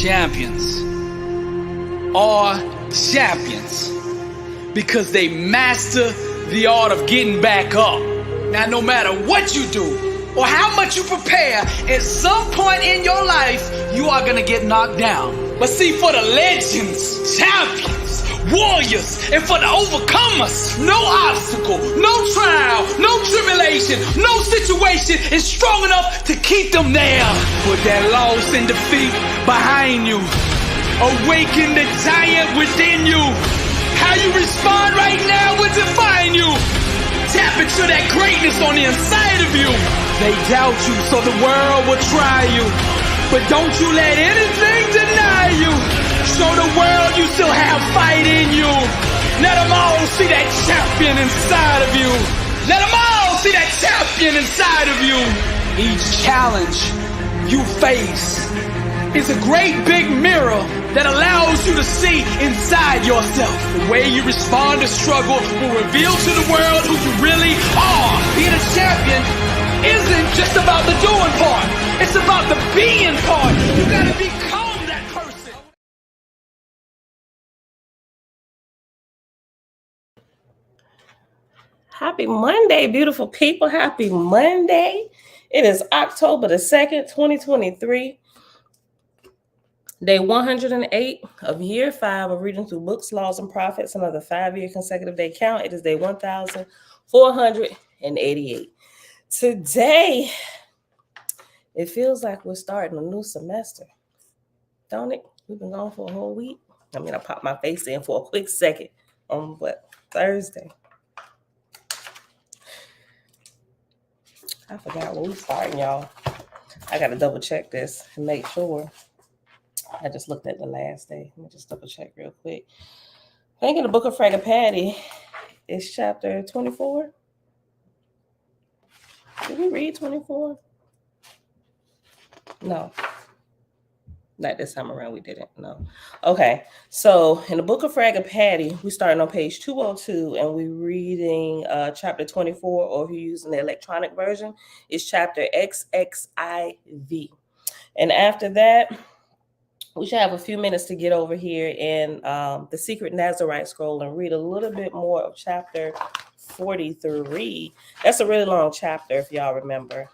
Champions are champions because they master the art of getting back up. Now, no matter what you do or how much you prepare, at some point in your life, you are going to get knocked down. But see, for the legends, champions, warriors, and for the overcomers, no obstacle, no trial, no tribulation, no situation is strong enough to keep them there. Put that loss and defeat behind you. Awaken the giant within you. How you respond right now will define you. Tap into that greatness on the inside of you. They doubt you, so the world will try you. But don't you let anything deny you. Show the world you still have fight in you. Let them all see that champion inside of you. Let them all see that champion inside of you. Each challenge you face is a great big mirror that allows you to see inside yourself. The way you respond to struggle will reveal to the world who you really are. Being a champion isn't just about the doing part. It's about the being part. You gotta become that person. Happy Monday, beautiful people. Happy Monday. It is October the 2nd, 2023. Day 108 of year 5 of reading through books, laws, and prophets. Another 5-year consecutive day count. It is day 1488. Today, it feels like we're starting a new semester, don't it? We've been gone for a whole week. I mean, I popped my face in for a quick second on Thursday. I forgot when we starting, y'all. I got to double check this and make sure. I just looked at the last day. Let me just double check real quick. I think in the book of Fragga Patty, it's chapter 24. Did we read 24? No. Not this time around, we didn't. No. Okay. So in the book of Fragga Patty, we starting on page 202, and we're reading chapter 24, or if you're using the electronic version, it's chapter XXIV. And after that, we should have a few minutes to get over here in the Secret Nazarite scroll and read a little bit more of chapter 43. That's a really long chapter, if y'all remember.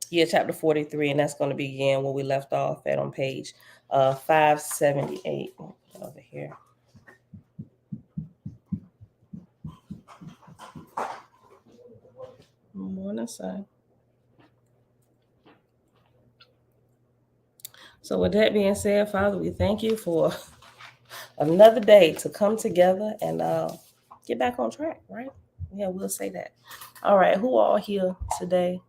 Yeah, chapter 43, and that's going to begin where we left off at on page 578 over here. Morning, son. So with that being said, Father, we thank you for another day to come together and get back on track, right? Yeah, we'll say that. All right, who all here today?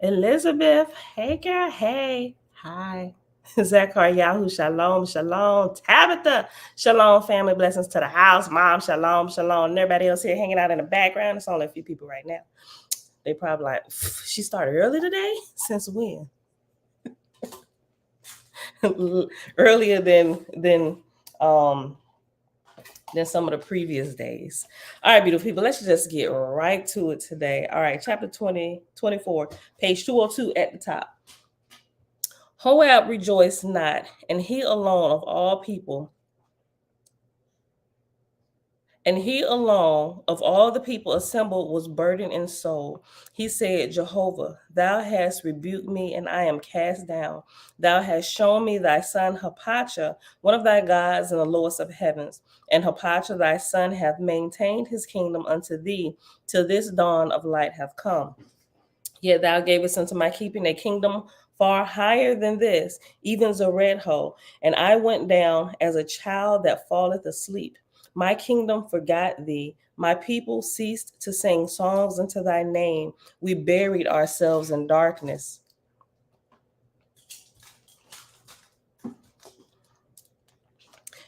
Elizabeth, hey girl, hey, hi. Zachar, Yahoo, shalom, shalom. Tabitha, shalom, family, blessings to the house. Mom, shalom, shalom. And everybody else here hanging out in the background. It's only a few people right now. They probably like, she started early today? Since when? Earlier than some of the previous days. All right, beautiful people, let's just get right to it today. All right, chapter 24, page 202 at the top. Joab rejoiced not, and he alone of all people, and he alone of all the people assembled was burdened in soul. He said, Jehovah, thou hast rebuked me, and I am cast down. Thou hast shown me thy son Hapacha, one of thy gods in the lowest of heavens. And Hapacha thy son hath maintained his kingdom unto thee, till this dawn of light have come. Yet thou gavest unto my keeping a kingdom far higher than this, even Zeredho, and I went down as a child that falleth asleep. My kingdom forgot thee. My people ceased to sing songs unto thy name. We buried ourselves in darkness.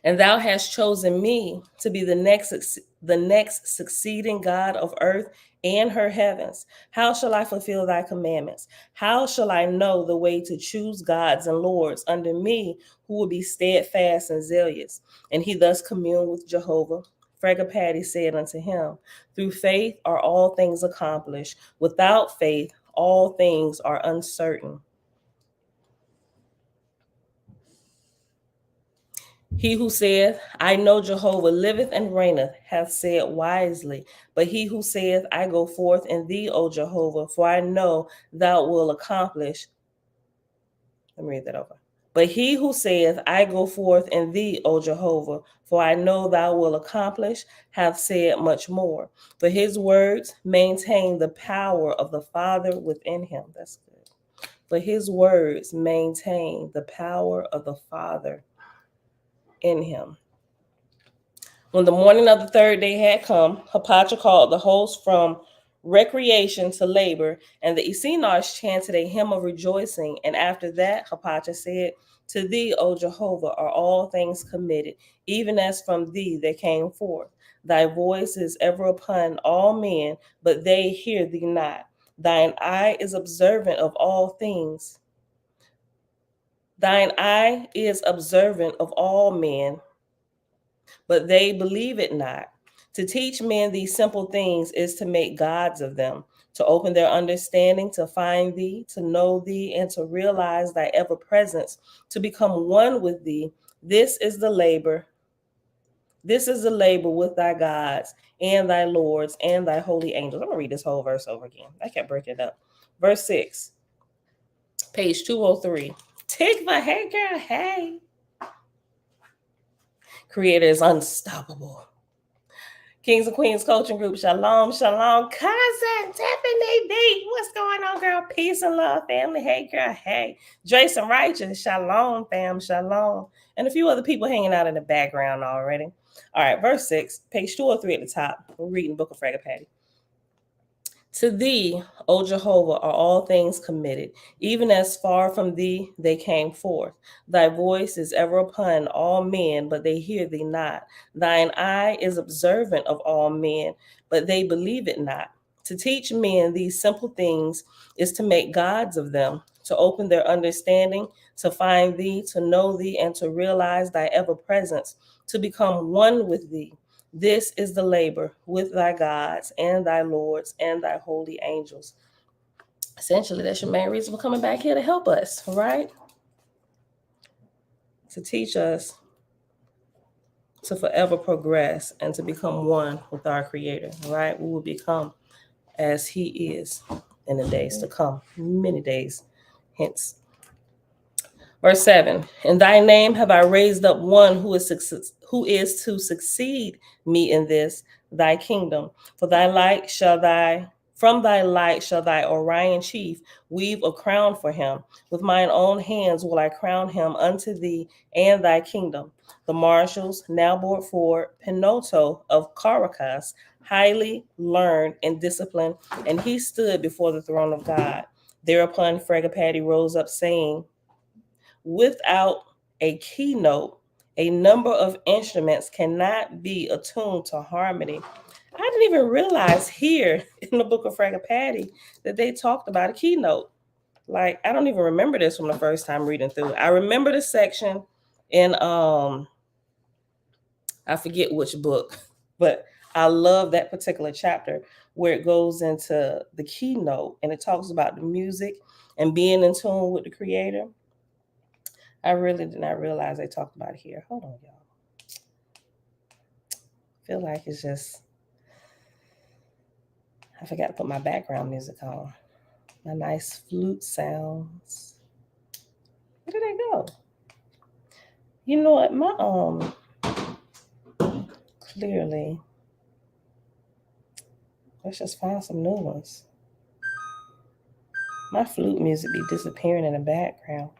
And thou hast chosen me to be the next succeeding God of earth and her heavens. How shall I fulfill thy commandments? How shall I know the way to choose gods and lords under me who will be steadfast and zealous? And he thus communed with Jehovah. Fragga Patty said unto him, through faith are all things accomplished. Without faith, all things are uncertain. He who saith, I know Jehovah liveth and reigneth, hath said wisely. But he who saith, I go forth in thee, O Jehovah, for I know thou wilt accomplish. Let me read that over. But he who saith, I go forth in thee, O Jehovah, for I know thou wilt accomplish, hath said much more. For his words maintain the power of the Father within him. That's good. For his words maintain the power of the Father in him. When the morning of the third day had come, Hapacha called the host from recreation to labor, and the Essenes chanted a hymn of rejoicing. And after that, Hapacha said, To thee, O Jehovah, are all things committed, even as from thee they came forth. Thy voice is ever upon all men, but they hear thee not. Thine eye is observant of all things. Thine eye is observant of all men, but they believe it not. To teach men these simple things is to make gods of them, to open their understanding, to find thee, to know thee, and to realize thy ever presence, to become one with thee. This is the labor. This is the labor with thy gods and thy lords and thy holy angels. I'm going to read this whole verse over again. I kept breaking it up. Verse 6, page 203. Tikva, hey girl, hey. Creator is unstoppable. Kings and Queens Coaching Group, shalom, shalom. Cousin Tiffany D, what's going on, girl? Peace and love, family. Hey, girl, hey. Jason Righteous, shalom, fam, shalom. And a few other people hanging out in the background already. All right, verse 6, page 203 at the top. We're reading Book of Fragapati. To thee, O Jehovah, are all things committed, even as far from thee they came forth. Thy voice is ever upon all men, but they hear thee not. Thine eye is observant of all men, but they believe it not. To teach men these simple things is to make gods of them, to open their understanding, to find thee, to know thee, and to realize thy ever presence, to become one with thee. This is the labor with thy gods and thy lords and thy holy angels. Essentially, that's your main reason for coming back here to help us, right? To teach us to forever progress and to become one with our Creator, right? We will become as He is in the days to come, many days hence. Verse 7, in thy name have I raised up one who is to succeed me in this, thy kingdom. For thy light shall from thy light shall thy Orion chief weave a crown for him. With mine own hands will I crown him unto thee and thy kingdom. The marshals now brought forward Pinoto of Caracas, highly learned and disciplined, and he stood before the throne of God. Thereupon Fragapati rose up, saying, without a keynote, a number of instruments cannot be attuned to harmony. I didn't even realize here in the Book of Fragapati that they talked about a keynote. Like, I don't even remember this from the first time reading through it. I remember the section in I forget which book, but I love that particular chapter where it goes into the keynote and it talks about the music and being in tune with the Creator. I really did not realize they talked about it here. Hold on, y'all. I feel like it's just, I forgot to put my background music on. My nice flute sounds. Where did they go? You know what? My, clearly, let's just find some new ones. My flute music be disappearing in the background.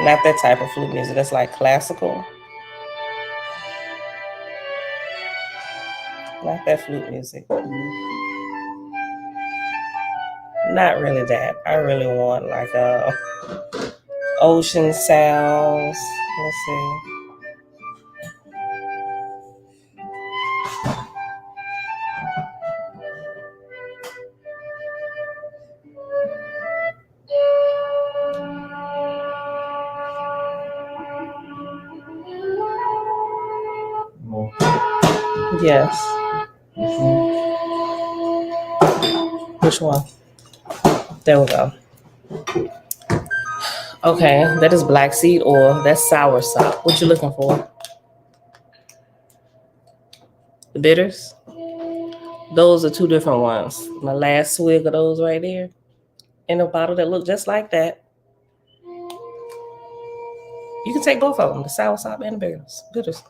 Not that type of flute music. That's like classical. Not that flute music. Not really that. I really want like ocean sounds. Let's see. Yes. Which one? There we go. Okay, that is black seed oil. That's sour sop. What you looking for? The bitters? Those are two different ones. My last swig of those right there in a bottle that look just like that. You can take both of them, the sour sop and the bitters.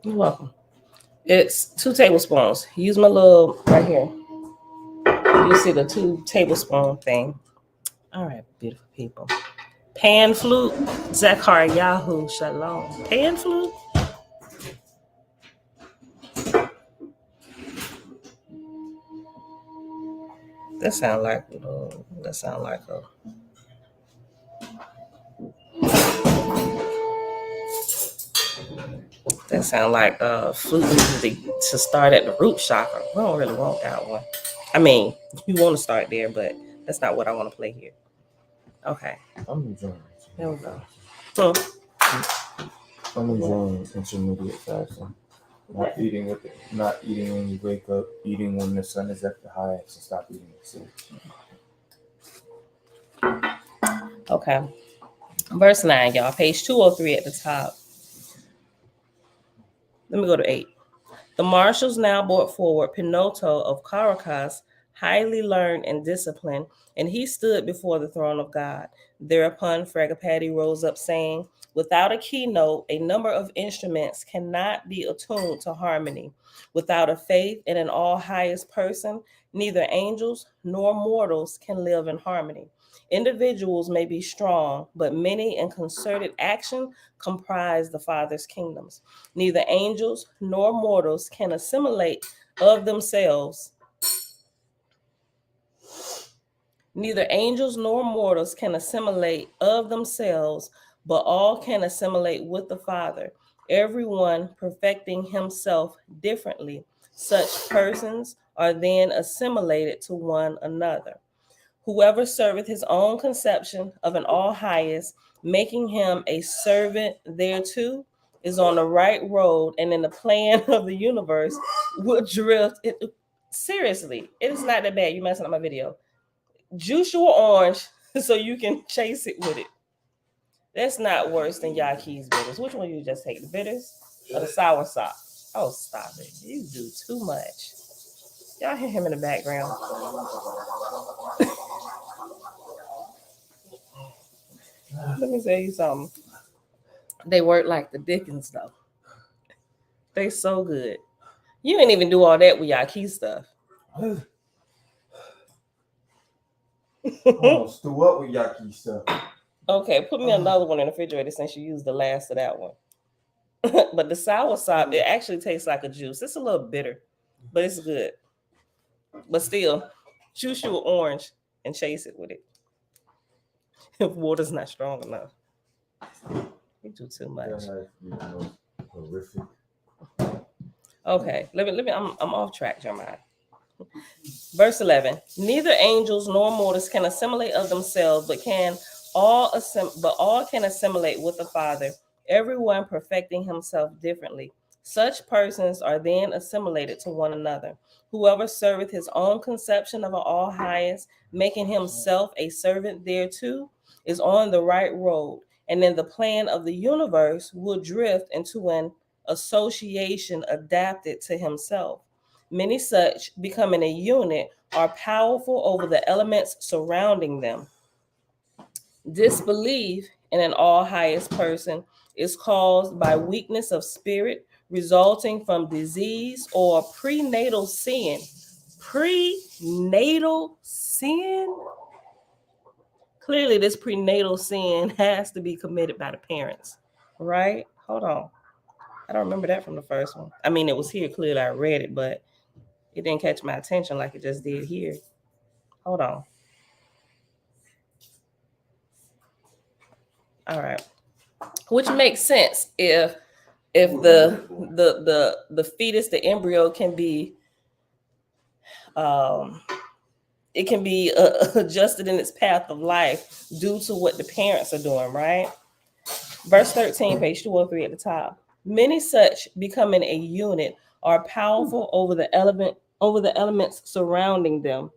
You're welcome. It's 2 tablespoons. Use my little right here. You see the 2 tablespoon thing. All right, beautiful people. Pan flute, Zachar Yahoo Shalom. Pan flute? That sound like a that sound like flute music to start at the root chakra. We don't really want that one. I mean, you want to start there, but that's not what I want to play here. Okay. I'm enjoying it. There we go. I'm enjoying intermediate fasting. Not eating when you wake up, eating when the sun is at the highest, and stop eating at 6. Okay. Verse 9, y'all. Page 203 at the top. Let me go to 8. The marshals now brought forward Pinoto of Caracas, highly learned and disciplined, and he stood before the throne of God. Thereupon Fragapati rose up, saying, without a keynote, a number of instruments cannot be attuned to harmony. Without a faith in an all-highest person, neither angels nor mortals can live in harmony. Individuals may be strong, but many in concerted action comprise the Father's kingdoms. Neither angels nor mortals can assimilate of themselves. Neither angels nor mortals can assimilate of themselves, but all can assimilate with the Father, everyone perfecting himself differently. Such persons are then assimilated to one another. Whoever serveth his own conception of an all highest, making him a servant thereto, is on the right road, and in the plan of the universe will drift. Seriously, it is not that bad. You messing up my video. Juice your orange so you can chase it with it. That's not worse than Yaki's bitters. Which one you just take? The bitters or the sour sop? Oh, stop it. You do too much. Y'all hear him in the background. Let me tell you something. They work like the Dickens, though. They so good. You ain't even do all that with Yaki stuff. Oh, stew up with Yaki stuff. Okay, put me another one in the refrigerator since you used the last of that one. But the sour sop, it actually tastes like a juice. It's a little bitter, but it's good. But still, juice your orange and chase it with it. If water's not strong enough. You do too much. Horrific. Okay, let me. I'm off track, Jeremiah. Verse 11. Neither angels nor mortals can assimilate of themselves, but all can assimilate with the Father, everyone perfecting himself differently. Such persons are then assimilated to one another. Whoever serveth his own conception of an all highest, making himself a servant thereto, is on the right road, and in the plan of the universe will drift into an association adapted to himself. Many such, becoming a unit, are powerful over the elements surrounding them. Disbelief in an all highest person is caused by weakness of spirit resulting from disease or prenatal sin. Prenatal sin? Clearly, this prenatal sin has to be committed by the parents, right? Hold on. I don't remember that from the first one. I mean, it was here clearly. I read it, but it didn't catch my attention like it just did here. Hold on. All right. Which makes sense if the fetus, the embryo can be it can be adjusted in its path of life due to what the parents are doing, right? Verse 13, page 203 at the top. Many such, becoming a unit, are powerful over the elements surrounding them.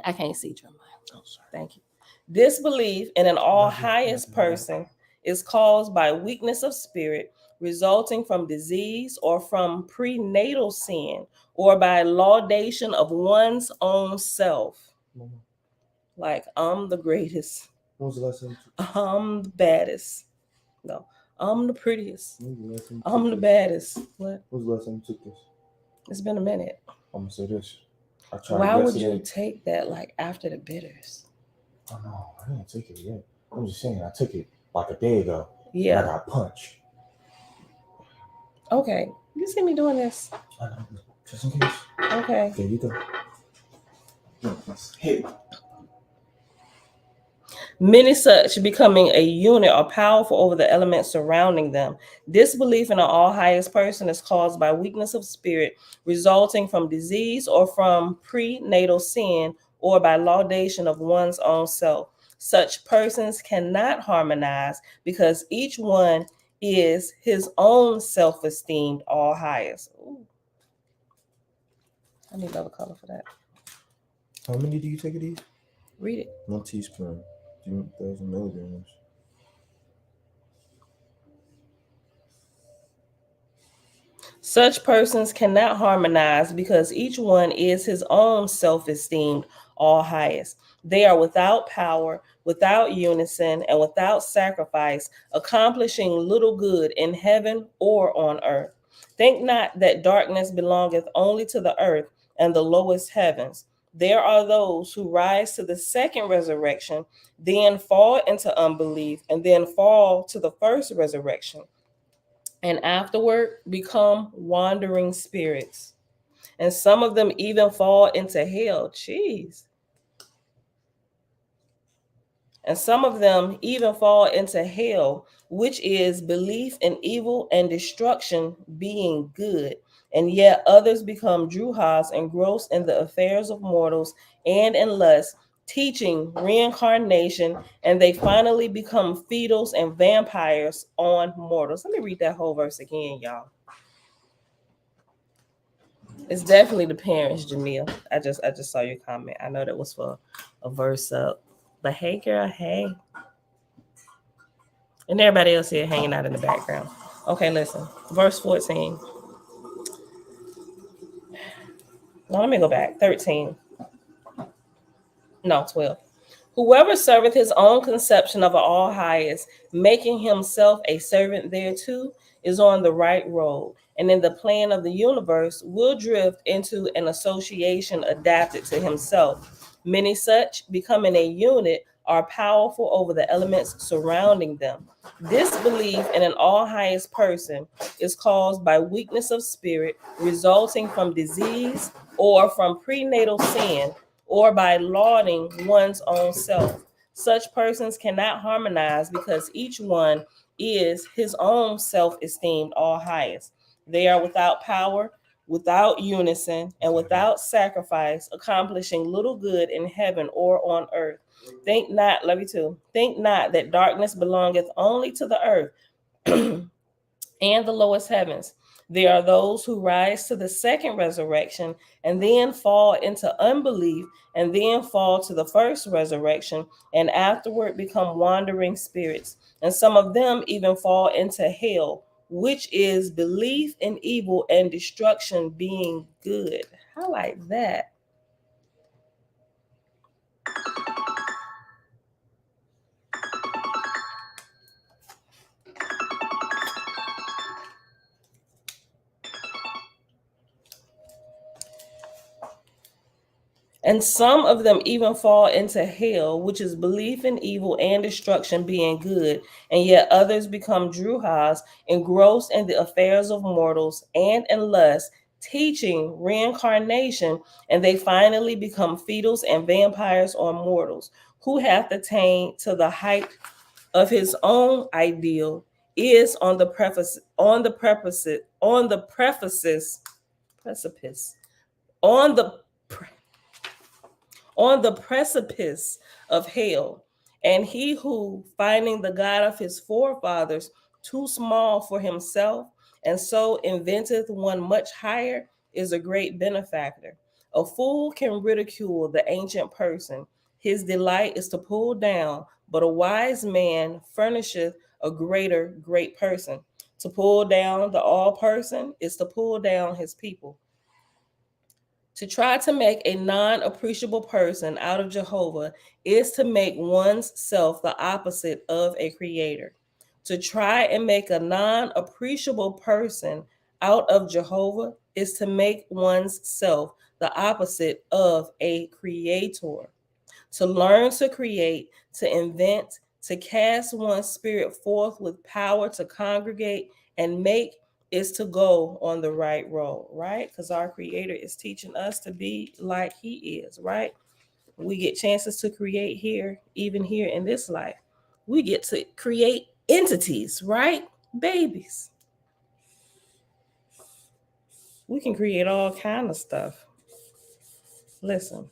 I can't see, Jeremiah. Oh, sorry. Thank you. This belief in an all highest person is caused by weakness of spirit resulting from disease or from prenatal sin or by laudation of one's own self. Mama, Like, I'm the greatest. when was the last time you took I'm the baddest. No, I'm the prettiest. When was the last time you I'm took the this? baddest. What? When was the last time you took this? It's been a minute. I'm gonna say this. I tried Why would yesterday. you take that like after the bitters? Oh no, I didn't take it yet. I'm just saying I took it like a day ago. Yeah. And I got punched. Okay. You see me doing this? I know. Just in case. Okay. There you go. Hey. Many such, becoming a unit, are powerful over the elements surrounding them. This belief in an all highest person is caused by weakness of spirit resulting from disease or from prenatal sin or by laudation of one's own self. Such persons cannot harmonize because each one is his own self-esteemed all highest. Ooh. I need another color for that. How many do you take of these? Read it. 1 teaspoon. 2,000 milligrams. Such persons cannot harmonize because each one is his own self-esteemed all highest. They are without power, without unison, and without sacrifice, accomplishing little good in heaven or on earth. Think not that darkness belongeth only to the earth and the lowest heavens. There are those who rise to the second resurrection, then fall into unbelief, and then fall to the first resurrection, and afterward become wandering spirits. And some of them even fall into hell. Jeez. And some of them even fall into hell, which is belief in evil and destruction being good. And yet others become druhas, engrossed in the affairs of mortals and in lust, teaching reincarnation, and they finally become fetals and vampires on mortals. Let me read that whole verse again, y'all. It's definitely the parents, Jamil. I just saw your comment. I know that was for a verse up. But hey, girl, hey. And everybody else here hanging out in the background. Okay, listen. Verse 14. No, let me go back. 13. No, 12. Whoever serveth his own conception of an all highest, making himself a servant thereto, is on the right road, and in the plan of the universe will drift into an association adapted to himself. Many such, becoming a unit, are powerful over the elements surrounding them. This belief in an all highest person is caused by weakness of spirit resulting from disease or from prenatal sin, or by lauding one's own self. Such persons cannot harmonize because each one is his own self-esteemed all highest. They are without power, without unison, and without sacrifice, accomplishing little good in heaven or on earth. Think not, love you too. Think not that darkness belongeth only to the earth and the lowest heavens. There are those who rise to the second resurrection and then fall into unbelief and then fall to the first resurrection and afterward become wandering spirits. And some of them even fall into hell, which is belief in evil and destruction being good. I like that. And some of them even fall into hell, which is belief in evil and destruction being good. And yet others become druhas, engrossed in the affairs of mortals and in lust, teaching reincarnation, and they finally become fetals and vampires on mortals. Who hath attained to the height of his own ideal is on the precipice of hell. And he who, finding the God of his forefathers, too small for himself, and so inventeth one much higher, is a great benefactor. A fool can ridicule the ancient person. His delight is to pull down, but a wise man furnisheth a great person. To pull down the all person is to pull down his people. To try to make a non appreciable person out of Jehovah is to make one's self the opposite of a creator. To try and make a non appreciable person out of Jehovah is to make one's self the opposite of a creator. To learn to create, to invent, to cast one's spirit forth with power to congregate and make is to go on the right road, right? Because our Creator is teaching us to be like He is, right? We get chances to create here, even here in this life. We get to create entities, right? Babies. We can create all kind of stuff. Listen.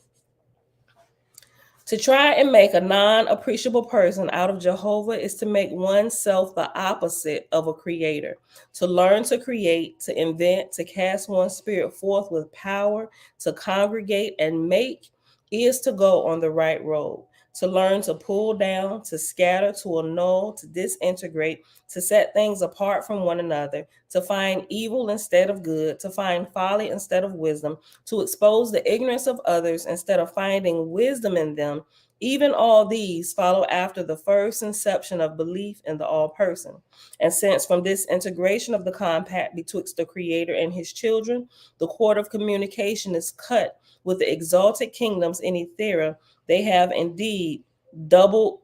To try and make a non-appreciable person out of Jehovah is to make oneself the opposite of a creator. To learn to create, to invent, to cast one's spirit forth with power, to congregate and make is to go on the right road. To learn to pull down, to scatter, to annul, to disintegrate, to set things apart from one another, to find evil instead of good, to find folly instead of wisdom, to expose the ignorance of others instead of finding wisdom in them. Even all these follow after the first inception of belief in the all person. And since from this integration of the compact betwixt the Creator and his children, the cord of communication is cut with the exalted kingdoms in Ethera, they have indeed double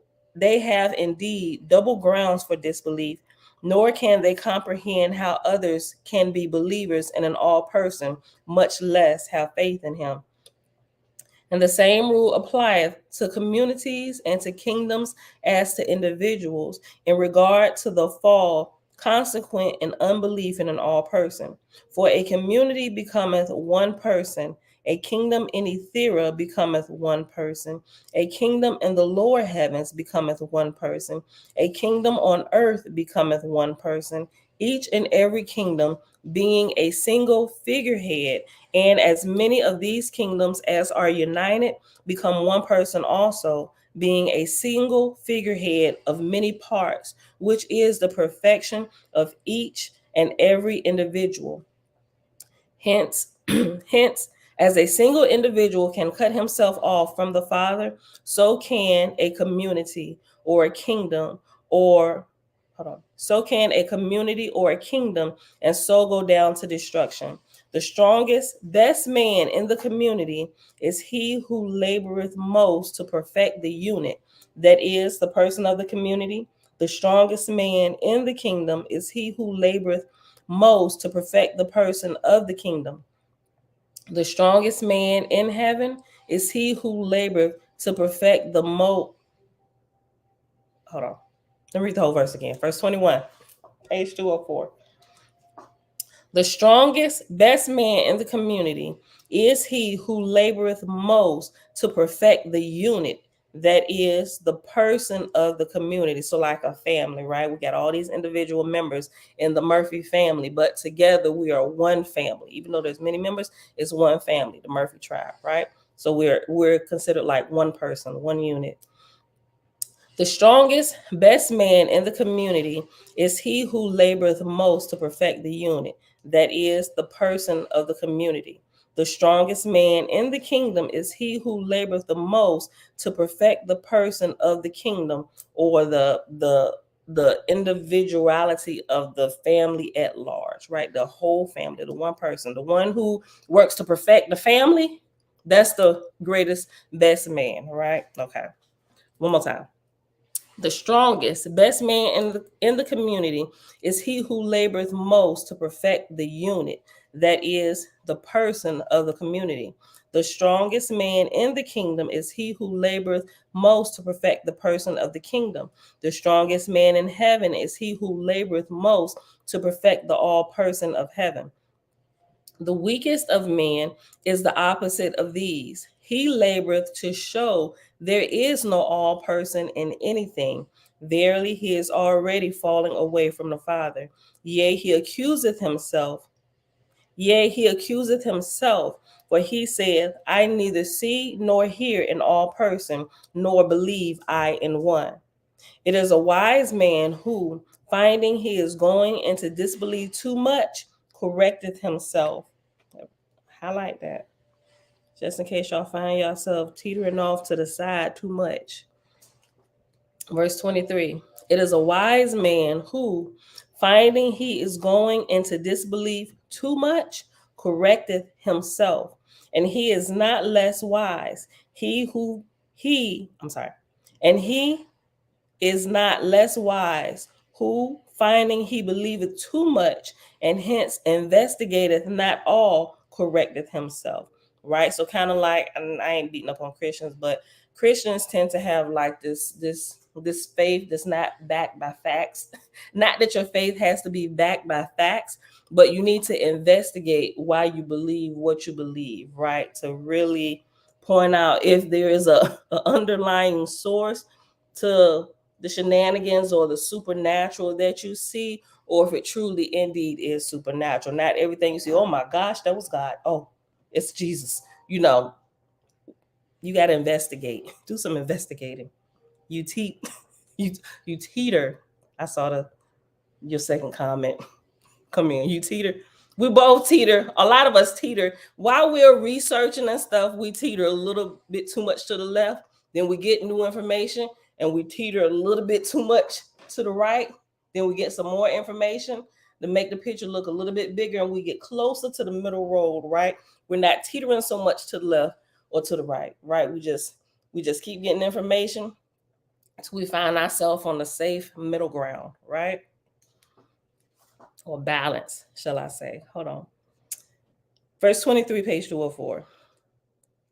grounds for disbelief, nor can they comprehend how others can be believers in an all person, much less have faith in him. And the same rule applieth to communities and to kingdoms as to individuals in regard to the fall consequent in unbelief in an all person. For a community becometh one person, a kingdom in Ethera becometh one person, a kingdom in the lower heavens becometh one person, a kingdom on earth becometh one person, each and every kingdom being a single figurehead, and as many of these kingdoms as are united become one person also, being a single figurehead of many parts, which is the perfection of each and every individual. Hence, as a single individual can cut himself off from the Father, so can a community or a kingdom so can a community or a kingdom, and so go down to destruction. The strongest, best man in the community is he who laboreth most to perfect the unit, that is, the person of the community. The strongest man in the kingdom is he who laboreth most to perfect the person of the kingdom. The strongest man in heaven is he who laboreth to perfect the most. Hold on. Let me read the whole verse again. Verse 21, page 204. The strongest, best man in the community is he who laboreth most to perfect the unit, that is the person of the community. So like a family, right? We got all these individual members in the Murphy family, but together we are one family. Even though there's many members, it's one family, the Murphy tribe, right? So we're considered like one person, one unit. The strongest, best man in the community is he who laboreth most to perfect the unit, that is, the person of the community. The strongest man in the kingdom is he who laboreth the most to perfect the person of the kingdom, or the individuality of the family at large, right? The whole family, the one person, the one who works to perfect the family. That's the greatest, best man, right? Okay. One more time. The strongest, best man in the community is he who laboreth most to perfect the unit, that is, the person of the community. The strongest man in the kingdom is he who laboreth most to perfect the person of the kingdom. The strongest man in heaven is he who laboreth most to perfect the all person of heaven. The weakest of men is the opposite of these. He laboreth to show there is no all person in anything, Verily, he is already falling away from the Father. Yea, he accuseth himself. For he saith, I neither see nor hear in all person, nor believe I in one. It is a wise man who, finding he is going into disbelief too much, correcteth himself. Highlight that. Just in case y'all find yourself teetering off to the side too much. Verse 23. It is a wise man who, finding he is going into disbelief too much, correcteth himself. And he is not less wise. And he is not less wise, who, finding he believeth too much, and hence investigateth not all, correcteth himself. Right? So kind of like, and I ain't beating up on Christians, but Christians tend to have like this faith that's not backed by facts. Not that your faith has to be backed by facts, but you need to investigate why you believe what you believe, right? To really point out if there is a underlying source to the shenanigans or the supernatural that you see, or if it truly indeed is supernatural. Not everything you see, oh my gosh, that was God. Oh, it's Jesus. You know, you got to investigate. Do some investigating. You teeter. I saw your second comment. Come in, you teeter. We both teeter. A lot of us teeter. While we're researching and stuff, we teeter a little bit too much to the left. Then we get new information and we teeter a little bit too much to the right. Then we get some more information to make the picture look a little bit bigger, and we get closer to the middle road, right? We're not teetering so much to the left or to the right, right? We just keep getting information until we find ourselves on the safe middle ground, right? Or balance, shall I say. Hold on. Verse 23, page 204.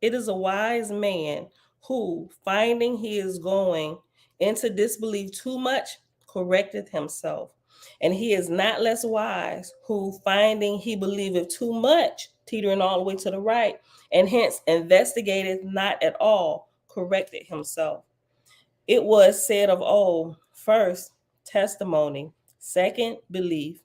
It is a wise man who, finding he is going into disbelief too much, correcteth himself. And he is not less wise who, finding he believeth too much, teetering all the way to the right, and hence investigateth not at all, corrected himself. It was said of old, first, testimony, second, belief,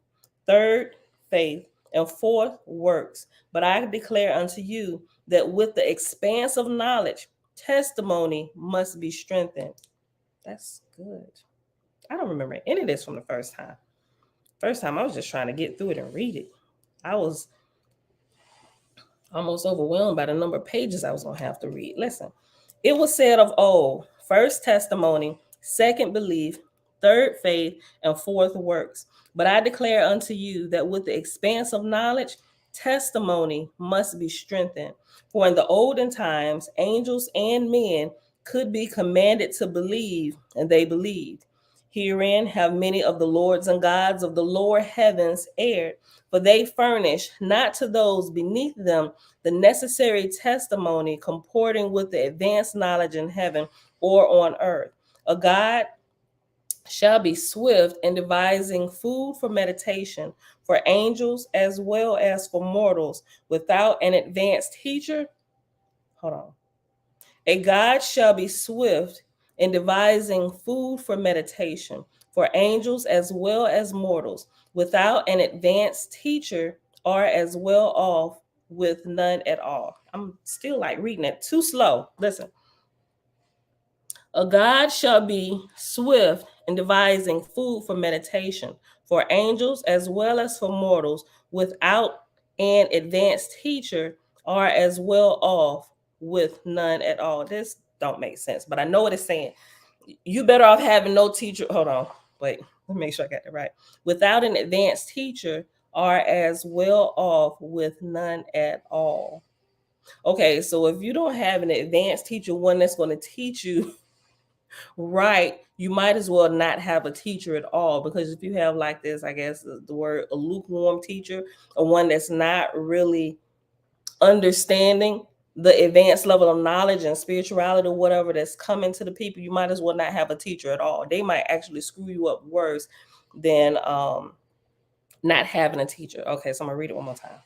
third, faith, and fourth, works. But I declare unto you that with the expanse of knowledge, testimony must be strengthened. That's good. I don't remember any of this from the first time. First time I was just trying to get through it and read it. I was almost overwhelmed by the number of pages I was going to have to read. Listen, it was said of old, first testimony, second belief, third faith, and fourth works. But I declare unto you that with the expanse of knowledge, testimony must be strengthened. For in the olden times, angels and men could be commanded to believe, and they believed. Herein have many of the lords and gods of the lower heavens erred, for they furnish not to those beneath them the necessary testimony comporting with the advanced knowledge in heaven or on earth. A God shall be swift in devising food for meditation, for angels as well as for mortals, without an advanced teacher. Hold on. A God shall be swift in devising food for meditation, for angels as well as mortals, without an advanced teacher, are as well off with none at all. I'm still like reading it too slow. Listen. A God shall be swift in devising food for meditation, for angels as well as for mortals, without an advanced teacher, are as well off with none at all. This don't make sense, but I know what it's saying. You better off having no teacher. Hold on. Wait, let me make sure I got that right. Without an advanced teacher, are as well off with none at all. Okay, so if you don't have an advanced teacher, one that's going to teach you right, you might as well not have a teacher at all, because if you have like this, I guess the word a lukewarm teacher, or one that's not really understanding the advanced level of knowledge and spirituality or whatever that's coming to the people, you might as well not have a teacher at all. They might actually screw you up worse than not having a teacher. Okay, so I'm gonna read it one more time.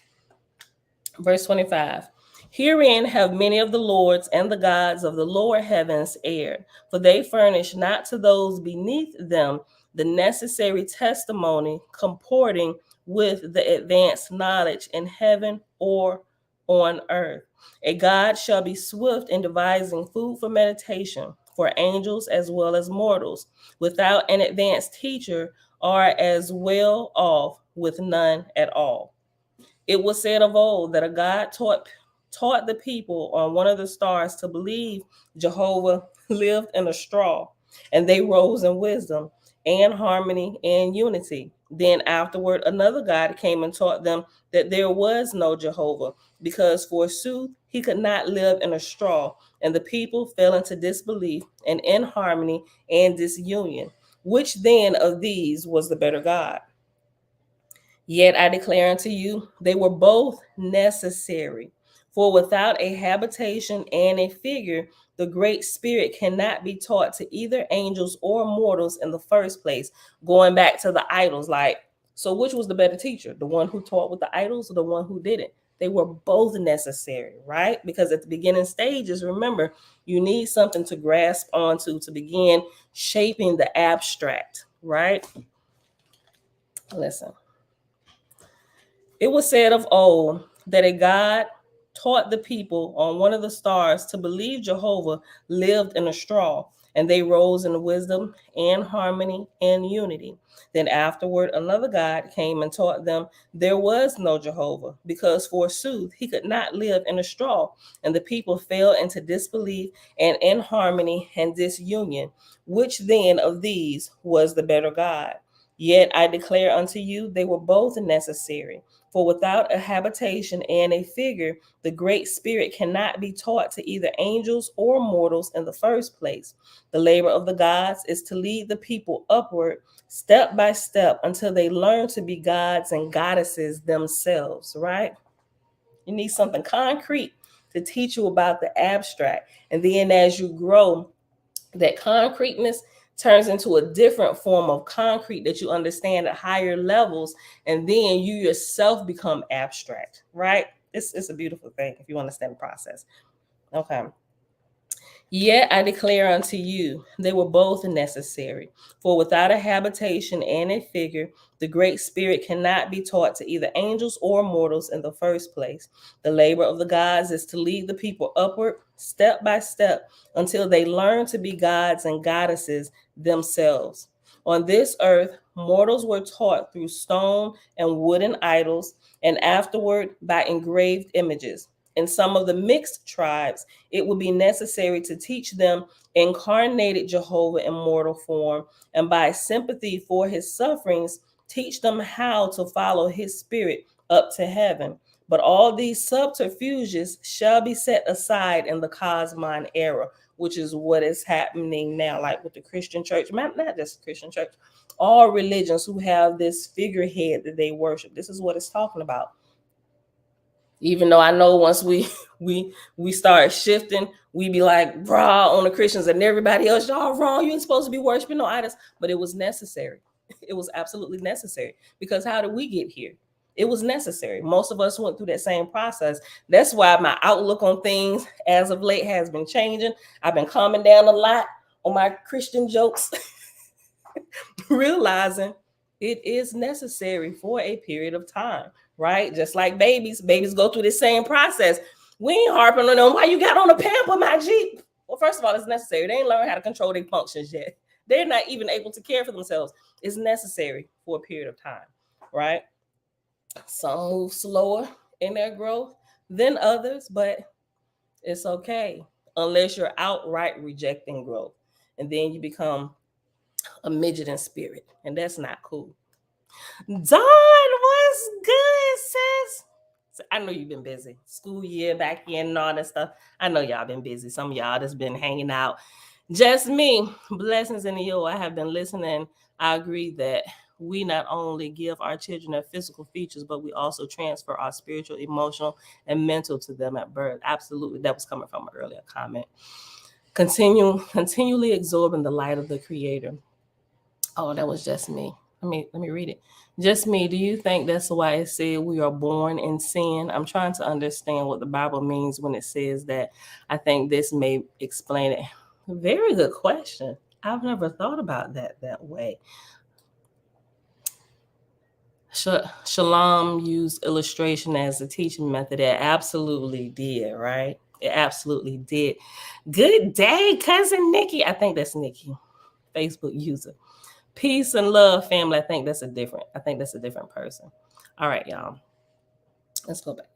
Verse 25. Herein have many of the lords and the gods of the lower heavens erred, for they furnish not to those beneath them the necessary testimony comporting with the advanced knowledge in heaven or on earth. A God shall be swift in devising food for meditation, for angels as well as mortals, without an advanced teacher, are as well off with none at all. It was said of old that a God taught the people on one of the stars to believe Jehovah lived in a straw, and they rose in wisdom and harmony and unity. Then afterward, another God came and taught them that there was no Jehovah, because forsooth he could not live in a straw, and the people fell into disbelief and inharmony and disunion. Which then of these was the better God? Yet I declare unto you, they were both necessary. For without a habitation and a figure, the Great Spirit cannot be taught to either angels or mortals in the first place. Going back to the idols, like, so which was the better teacher? The one who taught with the idols or the one who didn't? They were both necessary, right? Because at the beginning stages, remember, you need something to grasp onto to begin shaping the abstract, right? Listen. It was said of old that a God taught the people on one of the stars to believe Jehovah lived in a straw, and they rose in wisdom and harmony and unity. Then afterward, another God came and taught them there was no Jehovah, because forsooth he could not live in a straw, and the people fell into disbelief and inharmony and disunion. Which then of these was the better God? Yet I declare unto you, they were both necessary. For without a habitation and a figure, the Great Spirit cannot be taught to either angels or mortals in the first place. The labor of the gods is to lead the people upward, step by step, until they learn to be gods and goddesses themselves, right? You need something concrete to teach you about the abstract. And then as you grow, that concreteness turns into a different form of concrete that you understand at higher levels, and then you yourself become abstract, right? It's a beautiful thing if you understand the process. Okay. Yet I declare unto you, they were both necessary. For without a habitation and a figure, the Great Spirit cannot be taught to either angels or mortals in the first place. The labor of the gods is to lead the people upward, step by step, until they learn to be gods and goddesses themselves. On this earth, mortals were taught through stone and wooden idols, and afterward by engraved images. In some of the mixed tribes, it would be necessary to teach them incarnated Jehovah in mortal form, and by sympathy for his sufferings, teach them how to follow his spirit up to heaven. But all these subterfuges shall be set aside in the Cosmine era, which is what is happening now, like with the Christian church, not just the Christian church, all religions who have this figurehead that they worship. This is what it's talking about. Even though I know once we start shifting, we be like raw on the Christians and everybody else, y'all wrong. You ain't supposed to be worshiping no idols. But it was necessary. It was absolutely necessary. Because how did we get here? It was necessary. Most of us went through that same process. That's why my outlook on things as of late has been changing. I've been calming down a lot on my Christian jokes, realizing it is necessary for a period of time. Right? Just like babies go through the same process. We ain't harping on them. Why you got on a pamper, my Jeep? Well, first of all, it's necessary. They ain't learned how to control their functions yet. They're not even able to care for themselves. It's necessary for a period of time, right? Some move slower in their growth than others, but it's okay unless you're outright rejecting growth. And then you become a midget in spirit, and that's not cool. Dawn, what's good, sis? I know you've been busy. School year back in and all that stuff. I know y'all been busy. Some of y'all just been hanging out. Just me. Blessings in you. I have been listening. I agree that we not only give our children their physical features, but we also transfer our spiritual, emotional, and mental to them at birth. Absolutely. That was coming from an earlier comment. Continually absorbing the light of the Creator. Oh, that was just me. Let me read it. Just me, do you think that's why it said we are born in sin? I'm trying to understand what the Bible means when it says that. I think this may explain it. Very good question. I've never thought about that way. Shalom used illustration as a teaching method. It absolutely did, right? It absolutely did. Good day, cousin Nikki. I think that's Nikki, Facebook user. Peace and love, family. I think that's a different person. All right, y'all. Let's go back.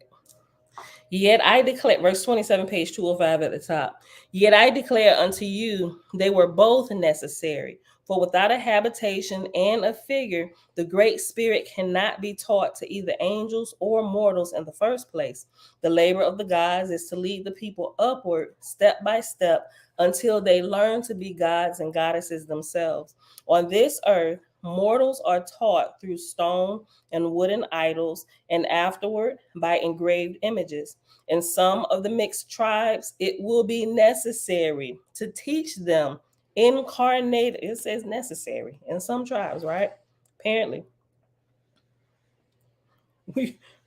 Yet I declare, verse 27, page 205 at the top. Yet I declare unto you, they were both necessary. For without a habitation and a figure, the Great Spirit cannot be taught to either angels or mortals in the first place. The labor of the gods is to lead the people upward, step by step, until they learn to be gods and goddesses themselves. On this earth, mortals are taught through stone and wooden idols, and afterward by engraved images. In some of the mixed tribes, it will be necessary to teach them incarnate. It says necessary in some tribes, right? Apparently,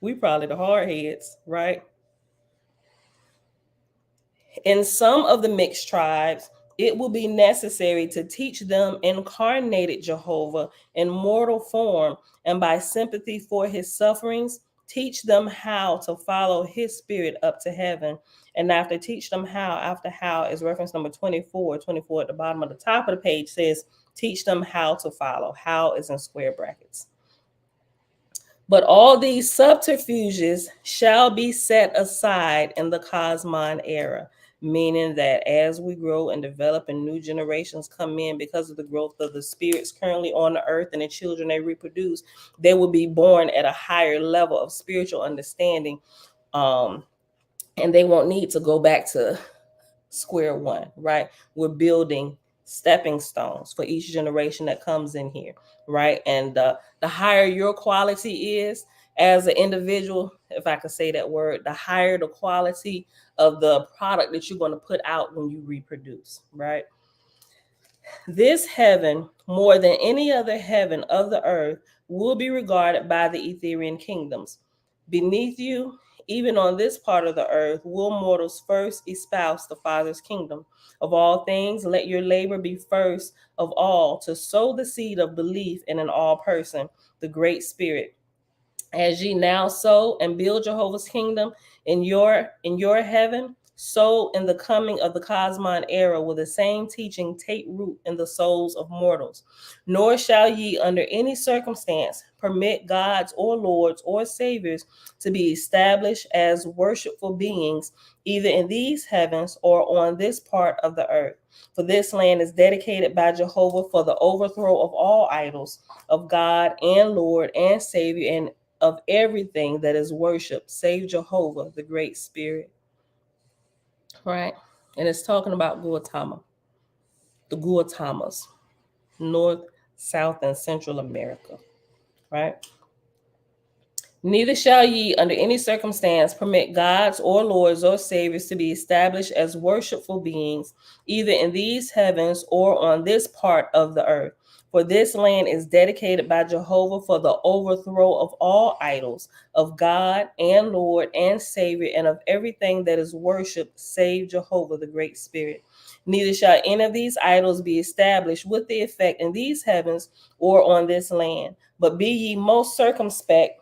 we probably the hard heads, right? In some of the mixed tribes, it will be necessary to teach them incarnated Jehovah in mortal form, and by sympathy for his sufferings, teach them how to follow his spirit up to heaven. And after teach them how, after how is reference number 24. 24 at the bottom of the top of the page says, teach them how to follow. How is in square brackets. But all these subterfuges shall be set aside in the Cosmon era, meaning that as we grow and develop and new generations come in because of the growth of the spirits currently on the earth and the children they reproduce, they will be born at a higher level of spiritual understanding. And they won't need to go back to square one, right? We're building stepping stones for each generation that comes in here, right? And the higher your quality is as an individual, if I could say that word, the higher the quality of the product that you're going to put out when you reproduce, right? This heaven, more than any other heaven of the earth, will be regarded by the Etherian kingdoms. Beneath you, even on this part of the earth, will mortals first espouse the Father's kingdom. Of all things, let your labor be first of all to sow the seed of belief in an all person, the Great Spirit. As ye now sow and build Jehovah's kingdom in your heaven, so in the coming of the Cosmon era will the same teaching take root in the souls of mortals. Nor shall ye under any circumstance permit gods or lords or saviors to be established as worshipful beings, either in these heavens or on this part of the earth. For this land is dedicated by Jehovah for the overthrow of all idols, of God and Lord and Savior, and of everything that is worshipped, save Jehovah, the Great Spirit. Right? And it's talking about Gautama, the Gautamas, North, South, and Central America. Right? Neither shall ye under any circumstance permit gods or lords or saviors to be established as worshipful beings, either in these heavens or on this part of the earth. For this land is dedicated by Jehovah for the overthrow of all idols, of God and Lord and Savior, and of everything that is worshipped, save Jehovah, the Great Spirit. Neither shall any of these idols be established with the effect in these heavens or on this land. But be ye most circumspect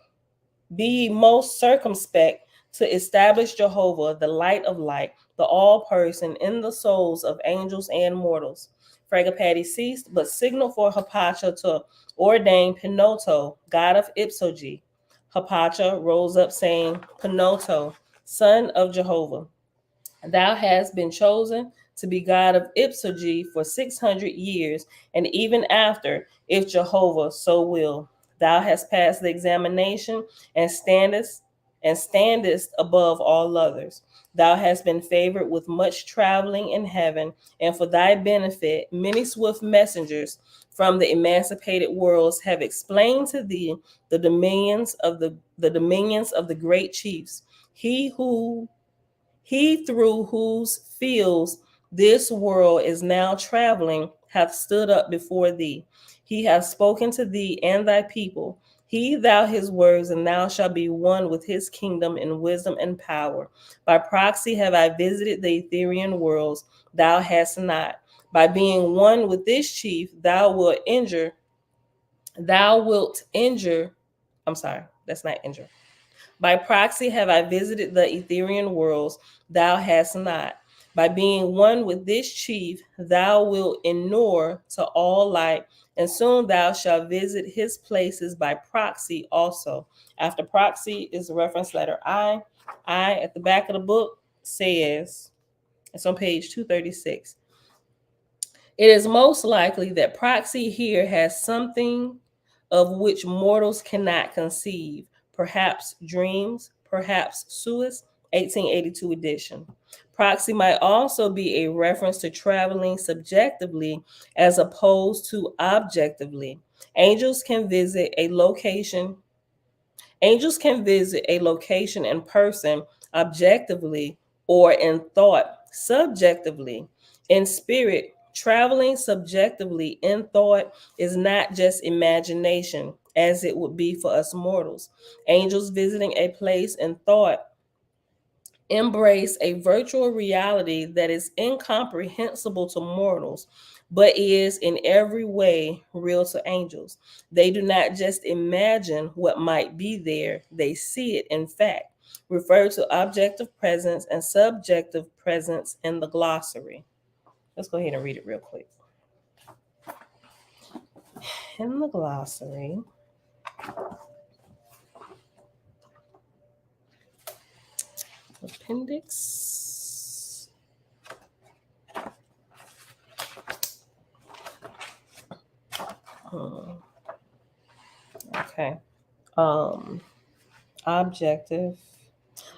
to establish Jehovah, the light of light, the all person in the souls of angels and mortals. Fragapati ceased, but signaled for Hapacha to ordain Pinoto, god of Ipsogy. Hapacha rose up, saying, Pinoto, son of Jehovah, thou hast been chosen to be god of Ipsogy for 600 years, and even after, if Jehovah so will. Thou hast passed the examination and standest above all others. Thou hast been favored with much traveling in heaven, and for thy benefit many swift messengers from the emancipated worlds have explained to thee the dominions of the great chiefs. He through whose fields this world is now traveling hath stood up before thee. He hath spoken to thee and thy people. Heed thou his words, and thou shalt be one with his kingdom in wisdom and power. By proxy have I visited the Ethereal worlds, thou hast not. By being one with this chief, thou wilt injure. I'm sorry, that's not injure. By proxy have I visited the Ethereal worlds, thou hast not. By being one with this chief, thou wilt inure to all light, and soon thou shalt visit his places by proxy also. After proxy is the reference letter I. I at the back of the book says, it's on page 236. It is most likely that proxy here has something of which mortals cannot conceive, perhaps dreams, perhaps suis, 1882 edition. Proxy might also be a reference to traveling subjectively as opposed to objectively. Angels can visit a location in person objectively or in thought subjectively. In spirit, traveling subjectively in thought is not just imagination, as it would be for us mortals. Angels visiting a place in thought embrace a virtual reality that is incomprehensible to mortals, but is in every way real to angels. They do not just imagine what might be there, they see it in fact. Refer to objective presence and subjective presence in the glossary. Let's go ahead and read it real quick. In the glossary, appendix. Okay.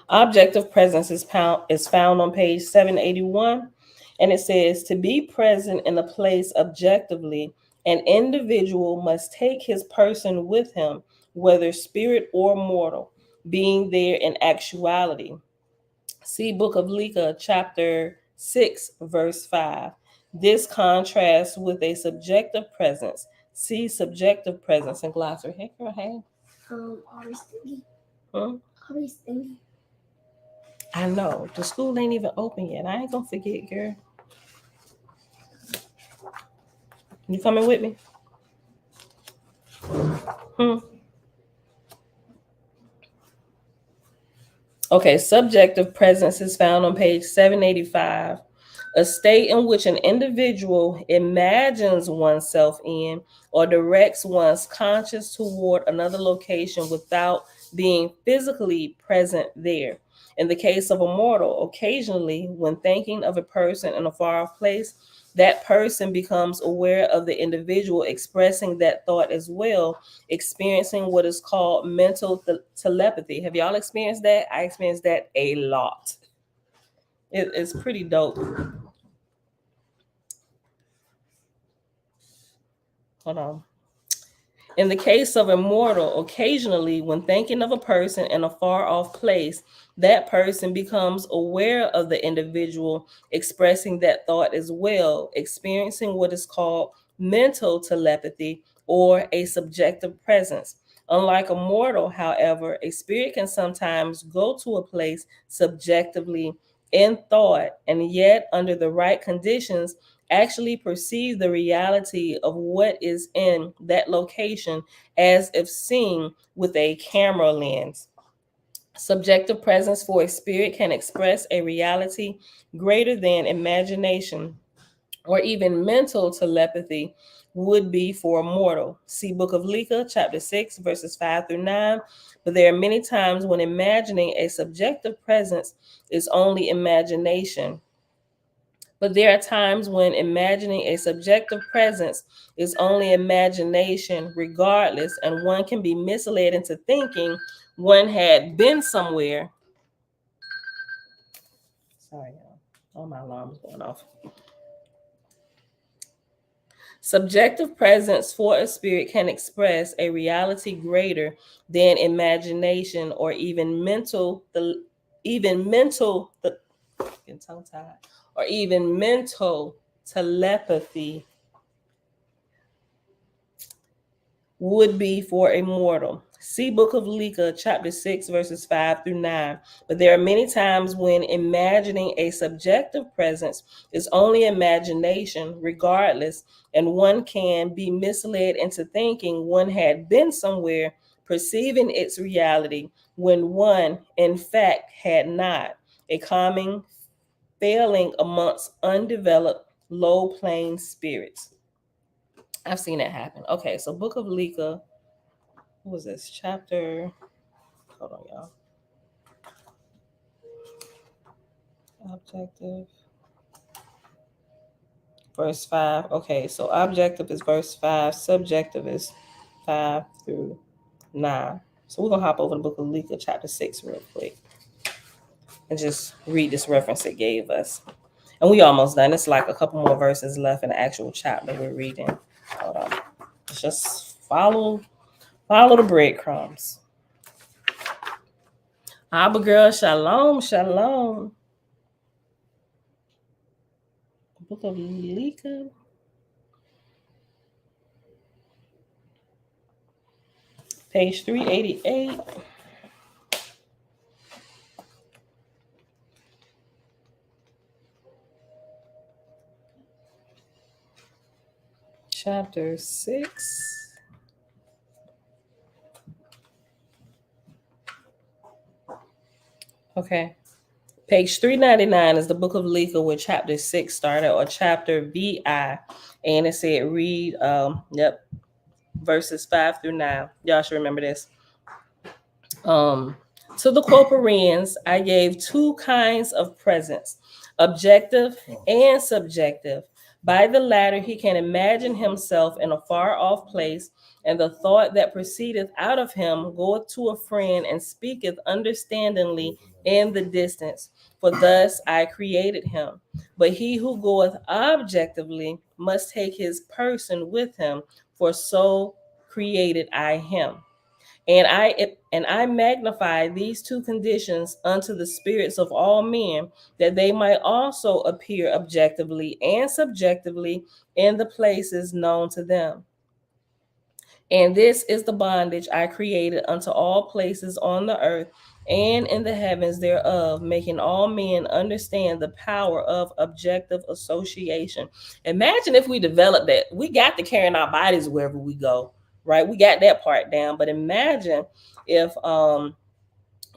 Objective presence is found on page 781, and it says, to be present in a place objectively, an individual must take his person with him, whether spirit or mortal, being there in actuality. See Book of Lika, chapter 6, verse 5. This contrasts with a subjective presence. See subjective presence in glossary. Hey, girl, hey. Always thinking. Huh? Always thinking. I know. The school ain't even open yet. I ain't gonna forget, girl. You coming with me? Okay, subjective presence is found on page 785. A state in which an individual imagines oneself in or directs one's conscience toward another location without being physically present there. In the case of a mortal, occasionally, when thinking of a person in a far-off place, that person becomes aware of the individual expressing that thought as well, experiencing what is called mental telepathy. Have y'all experienced that? I experienced that a lot. It's pretty dope. Hold on. In the case of a mortal, occasionally, when thinking of a person in a far-off place, that person becomes aware of the individual expressing that thought as well, experiencing what is called mental telepathy or a subjective presence. Unlike a mortal, however, a spirit can sometimes go to a place subjectively in thought, and yet, under the right conditions, actually perceive the reality of what is in that location as if seen with a camera lens. Subjective presence for a spirit can express a reality greater than imagination or even mental telepathy would be for a mortal. See Book of Lika, chapter 6, verses 5 through 9. But there are many times when imagining a subjective presence is only imagination. But there are times when imagining a subjective presence is only imagination, regardless, and one can be misled into thinking one had been somewhere. Sorry, y'all. All my alarms going off. Subjective presence for a spirit can express a reality greater than imagination or even mental telepathy. would be for a mortal. See Book of Micah, chapter 6, verses 5 through 9. But there are many times when imagining a subjective presence is only imagination, regardless, and one can be misled into thinking one had been somewhere, perceiving its reality, when one, in fact, had not. A common failing amongst undeveloped, low-plane spirits. I've seen it happen. Okay, so Book of Micah, what was this? Chapter, hold on, y'all. Objective. Verse 5. Okay, so objective is verse 5. Subjective is 5 through 9. So we're going to hop over to the Book of Micah, chapter 6, real quick. And just read this reference it gave us. And we almost done. It's like a couple more verses left in the actual chapter we're reading. Hold on. Just follow the breadcrumbs. Abba girl, shalom, shalom. Book of Micah. Page 388. Chapter 6. Okay. Page 399 is the Book of Micah with chapter 6 started, or chapter VI. And it said read verses 5 through 9. Y'all should remember this. To the Corporans, I gave two kinds of presents, objective and subjective. By the latter, he can imagine himself in a far off place, and the thought that proceedeth out of him goeth to a friend and speaketh understandingly in the distance. For thus I created him. But he who goeth objectively must take his person with him, for so created I him. And I magnify these two conditions unto the spirits of all men, that they might also appear objectively and subjectively in the places known to them. And this is the bondage I created unto all places on the earth and in the heavens thereof, making all men understand the power of objective association. Imagine if we developed that. We got to carrying our bodies wherever we go, right? We got that part down. But imagine if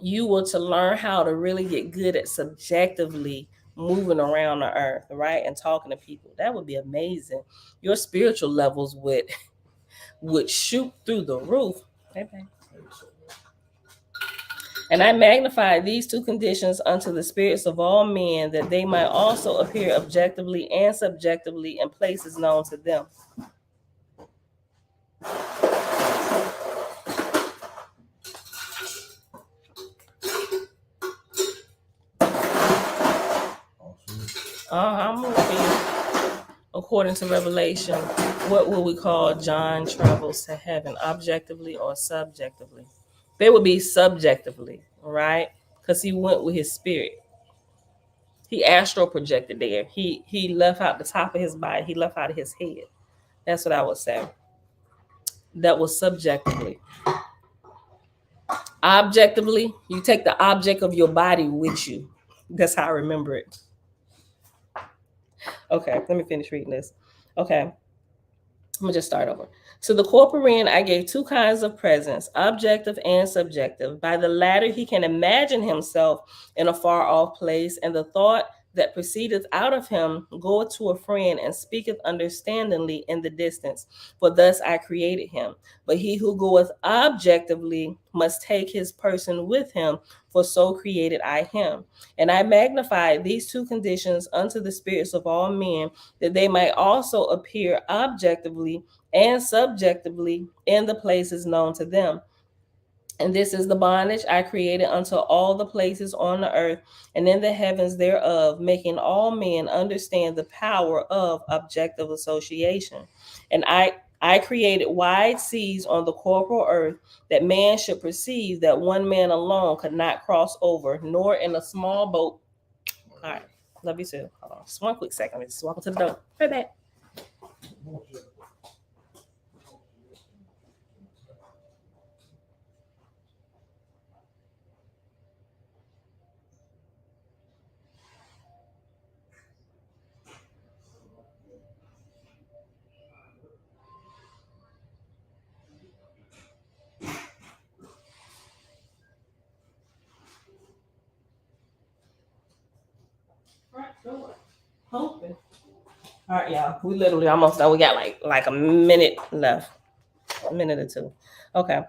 you were to learn how to really get good at subjectively moving around the earth, right? And talking to people. That would be amazing. Your spiritual levels would shoot through the roof. Okay. And I magnify these two conditions unto the spirits of all men, that they might also appear objectively and subjectively in places known to them. I'm going to read, according to Revelation, what will we call John travels to heaven, objectively or subjectively? They would be subjectively, right? Because he went with his spirit. He astral projected there. He left out the top of his body. He left out of his head. That's what I would say. That was subjectively. Objectively, you take the object of your body with you. That's how I remember it. Okay, let me finish reading this. Okay, I'm gonna just start over. To the corporean, I gave two kinds of presents, objective and subjective. By the latter, he can imagine himself in a far off place, and the thought that proceedeth out of him goeth to a friend and speaketh understandingly in the distance. For thus I created him. But he who goeth objectively must take his person with him, for so created I him. And I magnify these two conditions unto the spirits of all men, that they might also appear objectively and subjectively in the places known to them. And this is the bondage I created unto all the places on the earth and in the heavens thereof, making all men understand the power of objective association. And I created wide seas on the corporal earth, that man should perceive that one man alone could not cross over, nor in a small boat. All right, love you too. Hold on, just one quick second. Just walk to the door. Right back. open. All right, y'all. We literally almost done. We got like a minute left. A minute or two. Okay.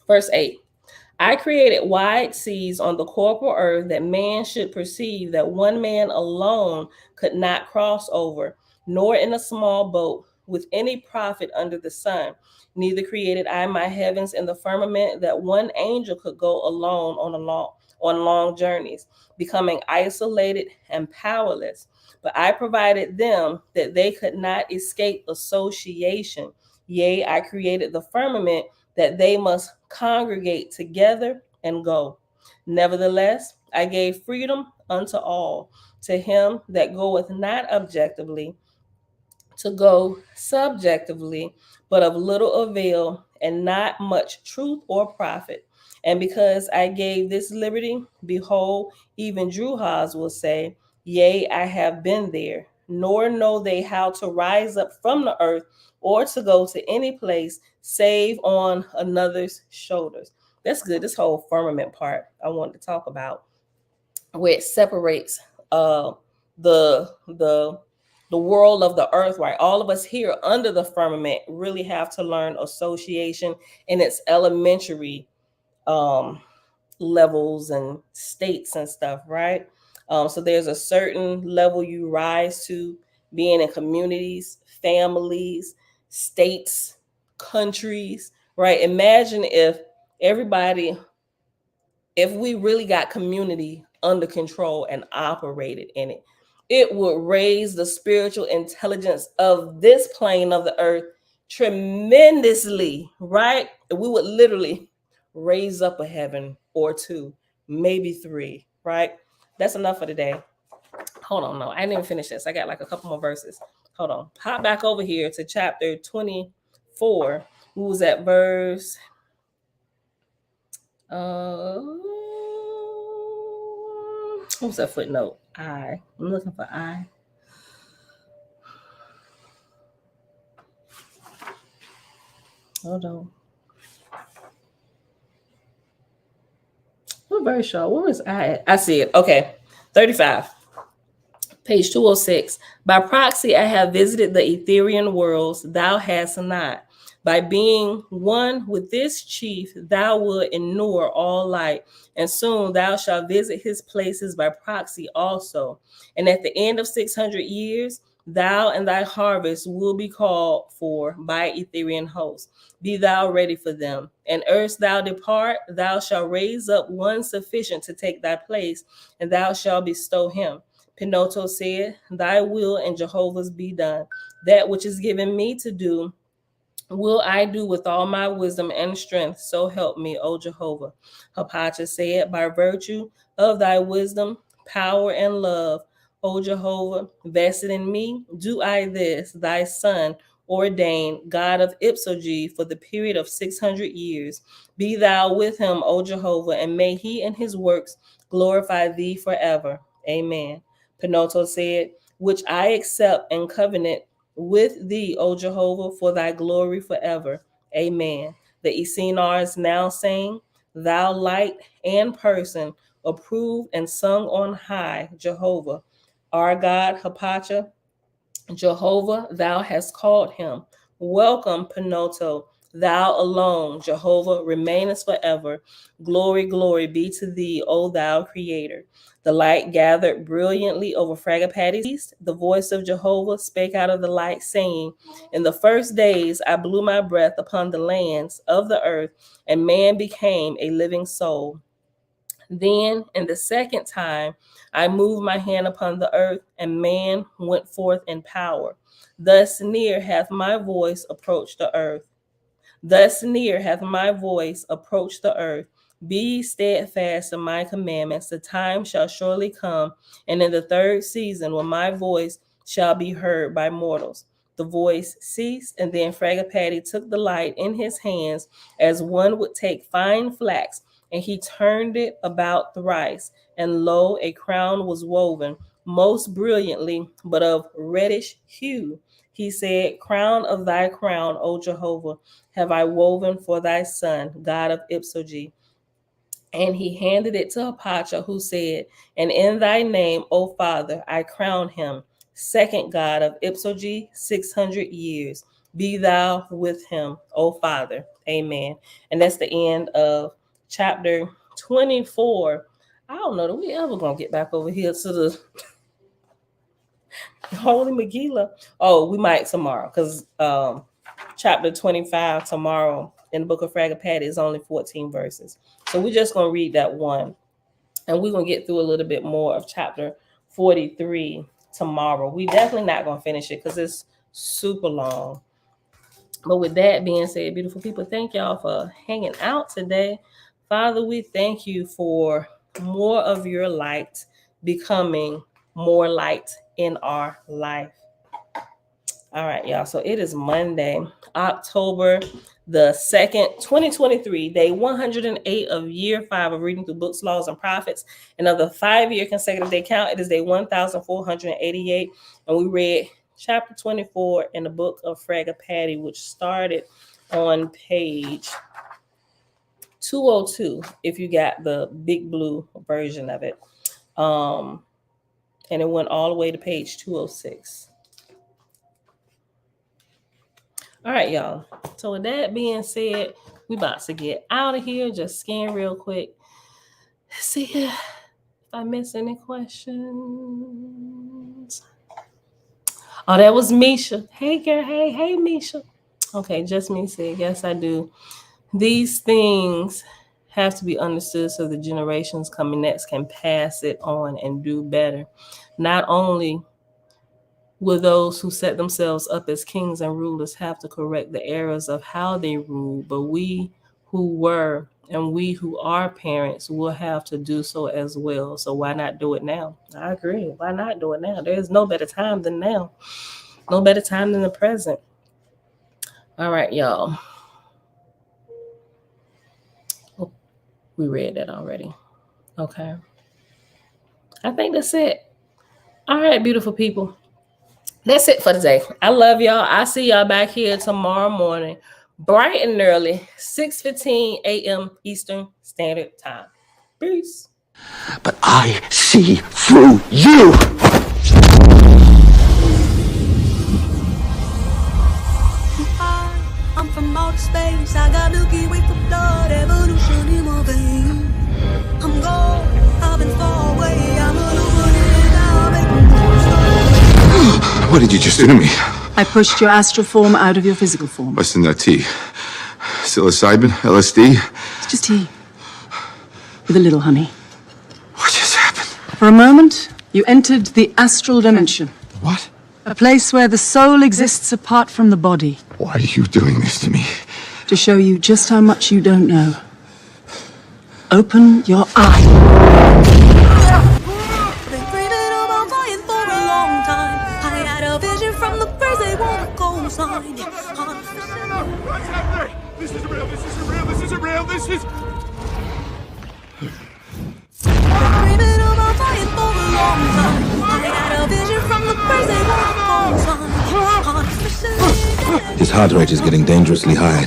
Verse 8. I created wide seas on the corporal earth that man should perceive that one man alone could not cross over, nor in a small boat with any profit under the sun. Neither created I my heavens in the firmament that one angel could go alone on long journeys, becoming isolated and powerless. But I provided them that they could not escape association. Yea, I created the firmament that they must congregate together and go. Nevertheless, I gave freedom unto all, to him that goeth not objectively, to go subjectively, but of little avail and not much truth or profit. And because I gave this liberty, behold, even Druhas will say, Yea, I have been there, nor know they how to rise up from the earth or to go to any place save on another's shoulders. That's good. This whole firmament part I wanted to talk about, where it separates the world of the earth, right? All of us here under the firmament really have to learn association in its elementary levels and states and stuff, right? So there's a certain level you rise to, being in communities, families, states, countries, right? Imagine if we really got community under control and operated in it, it would raise the spiritual intelligence of this plane of the earth tremendously, right? We would literally raise up a heaven or two, maybe three, right? That's enough for today. Hold on, no, I didn't even finish this. I got like a couple more verses. Hold on. Hop back over here to chapter 24. We was at verse what's that footnote? I'm looking for I. Hold on. I'm very sure. Where is I? I see it. Okay. 35. Page 206. By proxy, I have visited the Etherian worlds, thou hast not. By being one with this chief, thou wilt endure all light, and soon thou shalt visit his places by proxy also. And at the end of 600 years, thou and thy harvest will be called for by Etherian hosts. Be thou ready for them. And erst thou depart, thou shalt raise up one sufficient to take thy place, and thou shalt bestow him. Pinoto said, Thy will and Jehovah's be done. That which is given me to do, will I do with all my wisdom and strength, so help me, O Jehovah. Hapacha said, By virtue of thy wisdom, power, and love, O Jehovah, vested in me, do I this, thy son, ordain, God of Ipsoge, for the period of 600 years. Be thou with him, O Jehovah, and may he and his works glorify thee forever. Amen. Pinoto said, which I accept and covenant with thee, O Jehovah, for thy glory forever. Amen. The Essenars now saying, Thou light and person, approved and sung on high, Jehovah. Our God, Hapacha, Jehovah, thou hast called him. Welcome, Pinoto. Thou alone, Jehovah, remainest forever. Glory, glory be to thee, O thou creator. The light gathered brilliantly over Fragapati's east. The voice of Jehovah spake out of the light, saying, In the first days I blew my breath upon the lands of the earth, and man became a living soul. Then, in the second time, I moved my hand upon the earth, and man went forth in power. Thus near hath my voice approached the earth. Thus near hath my voice approached the earth. Be steadfast in my commandments. The time shall surely come, and in the third season, when my voice shall be heard by mortals. The voice ceased, and then Fragapati took the light in his hands as one would take fine flax, and he turned it about thrice, and lo, a crown was woven, most brilliantly, but of reddish hue. He said, Crown of thy crown, O Jehovah, have I woven for thy son, God of Ipsoge. And he handed it to Apacha, who said, "And in thy name, O Father, I crown him, second God of Ipsoge 600 years. Be thou with him, O Father." Amen. And that's the end of chapter 24. I don't know that we ever gonna get back over here to the Holy Megillah. Oh, we might tomorrow, because chapter 25 tomorrow in the book of Fragapati is only 14 verses. So we're just gonna read that one, and we're gonna get through a little bit more of chapter 43 tomorrow. We definitely not gonna finish it because it's super long. But with that being said, beautiful people, thank y'all for hanging out today. Father, we thank you for more of your light becoming more light in our life. All right, y'all. So it is Monday, October the 2nd, 2023, day 108 of year 5 of reading through books, laws, and prophets. And of the 5-year consecutive day count, it is day 1488. And we read chapter 24 in the book of Fragapati, which started on page 202, if you got the big blue version of it. And it went all the way to page 206. All right, y'all. So with that being said, we about to get out of here. Just scan real quick. See if I miss any questions. Oh, that was Misha. Hey, girl. Hey, Misha. Okay, just me said, yes, I do. These things have to be understood so the generations coming next can pass it on and do better. Not only will those who set themselves up as kings and rulers have to correct the errors of how they rule, but we who were and we who are parents will have to do so as well. So why not do it now? I agree. Why not do it now? There's no better time than now. No better time than the present. All right, y'all. Oh, we read that already. Okay. I think that's it. All right, beautiful people. That's it for today. I love y'all. I see y'all back here tomorrow morning, bright and early, 6:15 a.m. Eastern Standard Time. Peace. But I see through you. I'm from outer space. I got Milky Way for blood, evolution in my veins. I'm gold. I've been far away. I'm illuminated now. Make me What did you just do to me? I pushed your astral form out of your physical form. What's in that tea? Psilocybin? LSD? It's just tea. With a little honey. What just happened? For a moment, you entered the astral dimension. What? A place where the soul exists apart from the body. Why are you doing this to me? To show you just how much you don't know. Open your eye. Been dreaming about flying for a long time. I had a vision from the birds, they want a cosign. What's happening? This isn't real, this isn't real, this isn't real, this is... Been dreaming about flying for a long time. I had a vision from the birds, they want a cosign. His heart rate is getting dangerously high.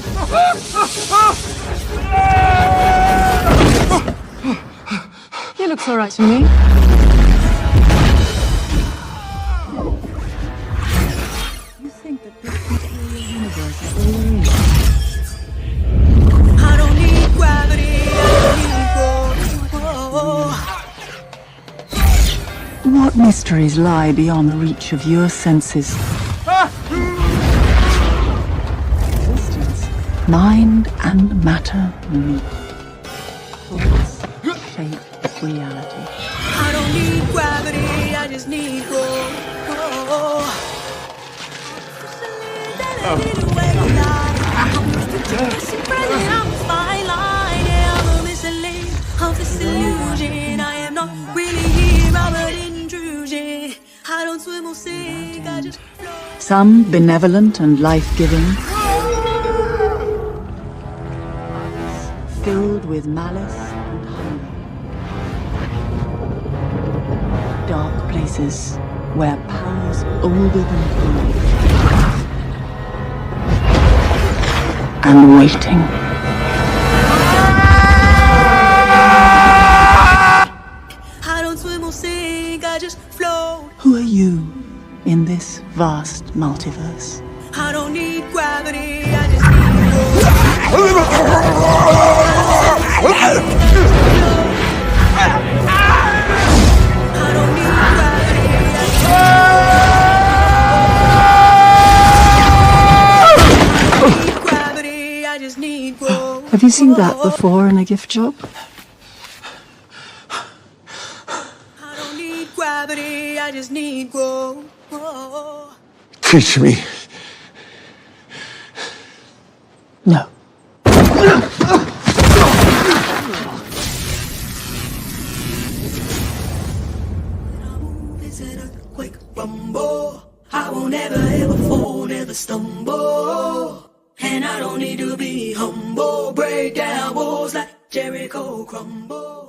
He looks all right to me. You think that this universe is all there is? I don't need gravity, I don't need What mysteries lie beyond the reach of your senses? Existence. Mind and matter meet. Thoughts shape reality. I don't need gravity, I just need growth. I am not really here, I'm an intrusion. I don't swim or sink, I just float. Some benevolent and life-giving, filled with malice and hunger. Dark places where powers older than time and waiting. just float. Who are you in this vast multiverse? I don't need gravity, I just need growth. I don't need gravity, I just need growth. Have you seen that before in a gift shop? I don't need gravity, I just need growth. Teach me. No. It's an earthquake rumble. I won't ever ever fall, never stumble. And I don't need to be humble. Break down walls like Jericho crumble.